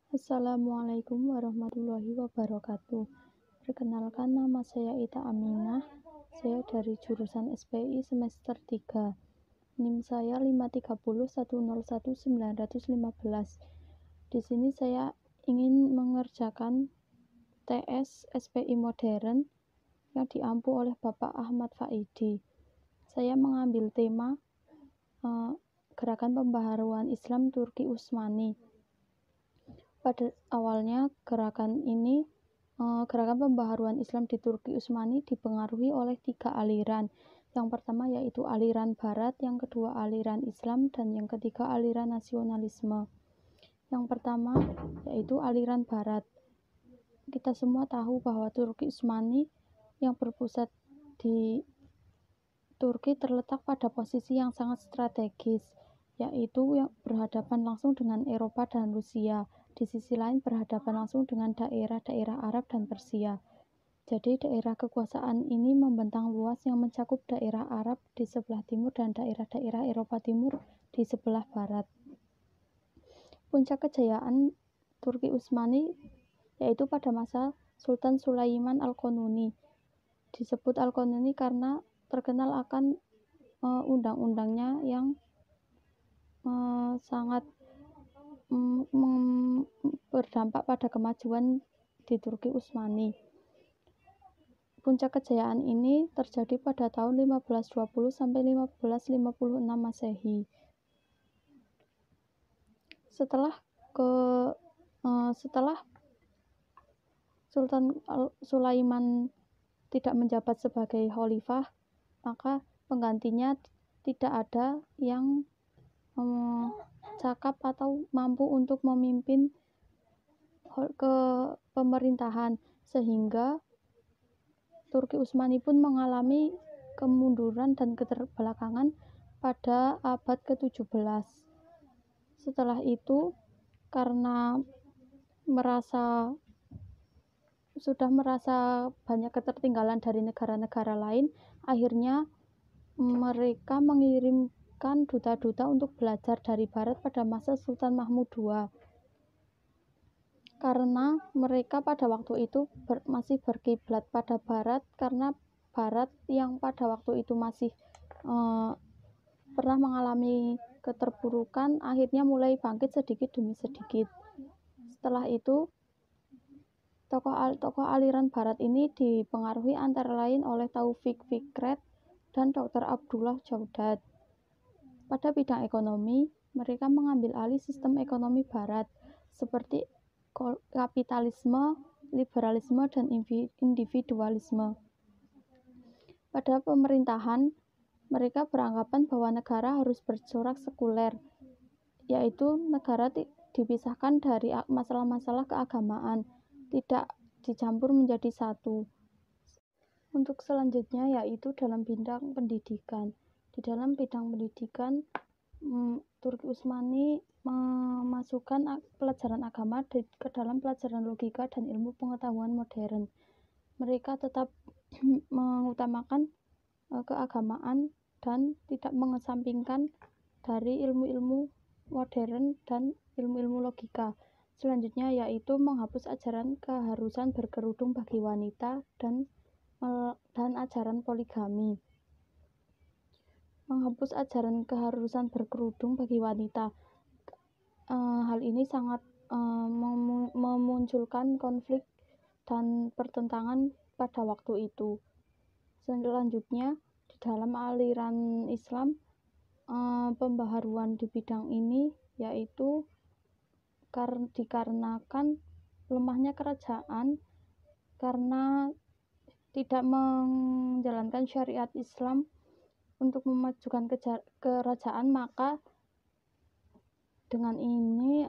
Assalamualaikum warahmatullahi wabarakatuh. Perkenalkan, nama saya Ita Aminah. Saya dari jurusan SPI semester 3. NIM saya 530101915. Di sini saya ingin mengerjakan TS SPI modern yang diampu oleh Bapak Ahmad Faidi. Saya mengambil tema Gerakan Pembaharuan Islam Turki Utsmani. Pada awalnya gerakan pembaharuan Islam di Turki Utsmani dipengaruhi oleh 3 aliran. Yang pertama yaitu aliran Barat, yang kedua aliran Islam, dan yang ketiga aliran nasionalisme. Yang pertama yaitu aliran Barat. Kita semua tahu bahwa Turki Utsmani yang berpusat di Turki terletak pada posisi yang sangat strategis, yaitu yang berhadapan langsung dengan Eropa dan Rusia. Di sisi lain berhadapan langsung dengan daerah-daerah Arab dan Persia. Jadi daerah kekuasaan ini membentang luas yang mencakup daerah Arab di sebelah timur dan daerah-daerah Eropa Timur di sebelah barat. Puncak kejayaan Turki Utsmani yaitu pada masa Sultan Sulaiman Al-Qanuni. Disebut Al-Qanuni karena terkenal akan undang-undangnya yang sangat berdampak pada kemajuan di Turki Utsmani. Puncak kejayaan ini terjadi pada tahun 1520 sampai 1556 Masehi. Setelah Sultan Sulaiman tidak menjabat sebagai khalifah, maka penggantinya tidak ada yang cakap atau mampu untuk memimpin ke pemerintahan, sehingga Turki Utsmani pun mengalami kemunduran dan keterbelakangan pada abad ke-17. Setelah itu, karena sudah merasa banyak ketertinggalan dari negara-negara lain, akhirnya mereka mengirimkan duta-duta untuk belajar dari barat pada masa Sultan Mahmud II. Karena mereka pada waktu itu masih berkiblat pada barat, karena barat yang pada waktu itu masih pernah mengalami keterpurukan, akhirnya mulai bangkit sedikit demi sedikit. Setelah itu, tokoh aliran barat ini dipengaruhi antara lain oleh Taufik Fikret dan Dr. Abdullah Jaudat. Pada bidang ekonomi, mereka mengambil alih sistem ekonomi barat seperti kapitalisme, liberalisme, dan individualisme. Pada pemerintahan, mereka beranggapan bahwa negara harus bercorak sekuler, yaitu negara dipisahkan dari masalah-masalah keagamaan, tidak dicampur menjadi satu. Untuk selanjutnya yaitu dalam bidang pendidikan. Di dalam bidang pendidikan, Turki Utsmani memasukkan pelajaran agama ke dalam pelajaran logika dan ilmu pengetahuan modern. Mereka tetap mengutamakan keagamaan dan tidak mengesampingkan dari ilmu-ilmu modern dan ilmu-ilmu logika. Selanjutnya yaitu menghapus ajaran keharusan berkerudung bagi wanita dan ajaran poligami. Menghapus ajaran keharusan berkerudung bagi wanita. Hal ini sangat memunculkan konflik dan pertentangan pada waktu itu. Selanjutnya, di dalam aliran Islam, pembaharuan di bidang ini yaitu dikarenakan lemahnya kerajaan, karena tidak menjalankan syariat Islam untuk memajukan kerajaan, maka dengan ini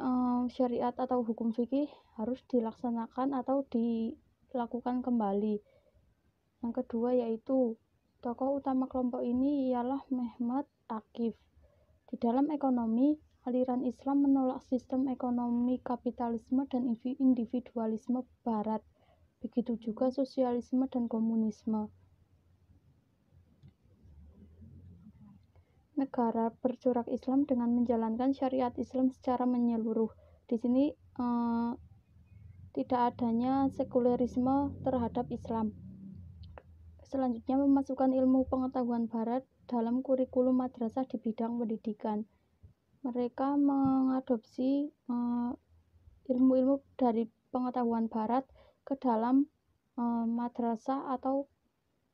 syariat atau hukum fikih harus dilaksanakan atau dilakukan kembali. Yang kedua yaitu tokoh utama kelompok ini ialah Mehmet Akif. Di dalam ekonomi, aliran Islam menolak sistem ekonomi kapitalisme dan individualisme barat, begitu juga sosialisme dan komunisme. Negara bercorak Islam dengan menjalankan syariat Islam secara menyeluruh. Di sini tidak adanya sekulerisme terhadap Islam. Selanjutnya, memasukkan ilmu pengetahuan barat dalam kurikulum madrasah di bidang pendidikan. Mereka mengadopsi ilmu-ilmu dari pengetahuan barat ke dalam madrasah atau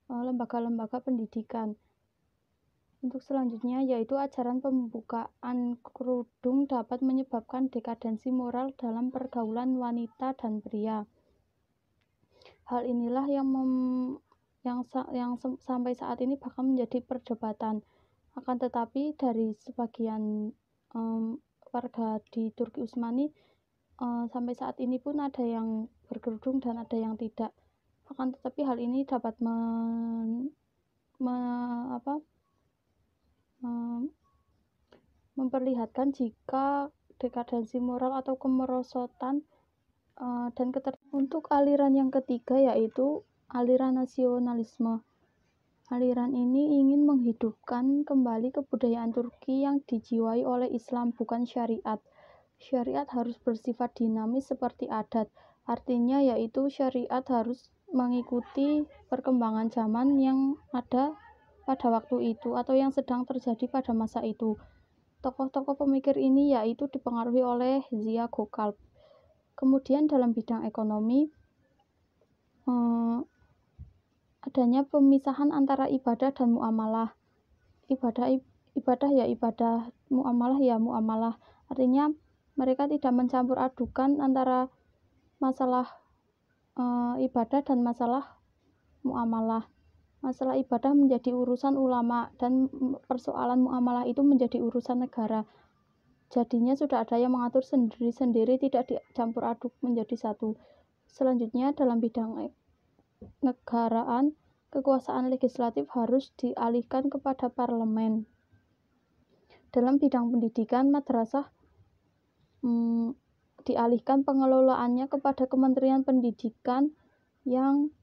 lembaga-lembaga pendidikan. Untuk selanjutnya yaitu ajaran pembukaan kerudung dapat menyebabkan dekadensi moral dalam pergaulan wanita dan pria. Hal inilah yang sampai saat ini bahkan menjadi perdebatan. Akan tetapi dari sebagian warga di Turki Utsmani sampai saat ini pun ada yang berkerudung dan ada yang tidak. Akan tetapi hal ini dapat memperlihatkan jika dekadensi moral atau kemerosotan dan ketertiban. Untuk aliran yang ketiga yaitu aliran nasionalisme. Aliran ini ingin menghidupkan kembali kebudayaan Turki yang dijiwai oleh Islam, bukan syariat. Syariat harus bersifat dinamis seperti adat. Artinya yaitu syariat harus mengikuti perkembangan zaman yang ada pada waktu itu atau yang sedang terjadi pada masa itu. Tokoh-tokoh pemikir ini yaitu dipengaruhi oleh Ziya Gökalp. Kemudian dalam bidang ekonomi, adanya pemisahan antara ibadah dan muamalah. Ibadah ya ibadah, muamalah ya muamalah. Artinya mereka tidak mencampur adukan antara masalah ibadah dan masalah muamalah. Masalah ibadah menjadi urusan ulama dan persoalan muamalah itu menjadi urusan negara. Jadinya sudah ada yang mengatur sendiri-sendiri, tidak dicampur aduk menjadi satu. Selanjutnya dalam bidang negaraan, kekuasaan legislatif harus dialihkan kepada parlemen. Dalam bidang pendidikan, madrasah dialihkan pengelolaannya kepada Kementerian Pendidikan yang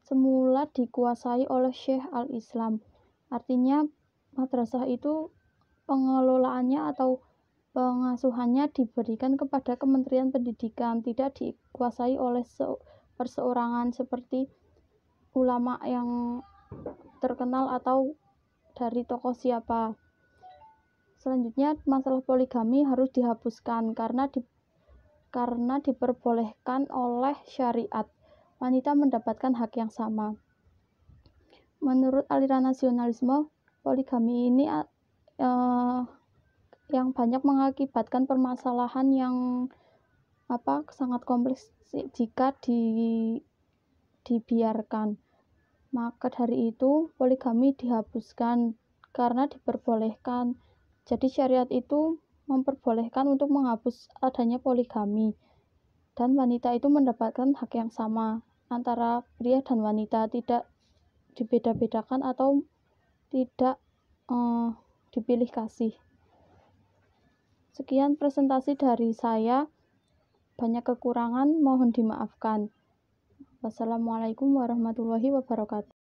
semula dikuasai oleh Syekh al-Islam. Artinya madrasah itu pengelolaannya atau pengasuhannya diberikan kepada Kementerian Pendidikan, tidak dikuasai oleh perseorangan seperti ulama yang terkenal atau dari tokoh siapa. Selanjutnya, masalah poligami harus dihapuskan karena diperbolehkan oleh syariat. Wanita mendapatkan hak yang sama. Menurut aliran nasionalisme, poligami ini yang banyak mengakibatkan permasalahan yang sangat kompleks jika dibiarkan. Maka dari itu poligami dihapuskan karena diperbolehkan. Jadi syariat itu memperbolehkan untuk menghapus adanya poligami, dan wanita itu mendapatkan hak yang sama antara pria dan wanita, tidak dibeda-bedakan atau tidak dipilih kasih. Sekian presentasi dari saya, banyak kekurangan mohon dimaafkan. Wassalamualaikum warahmatullahi wabarakatuh.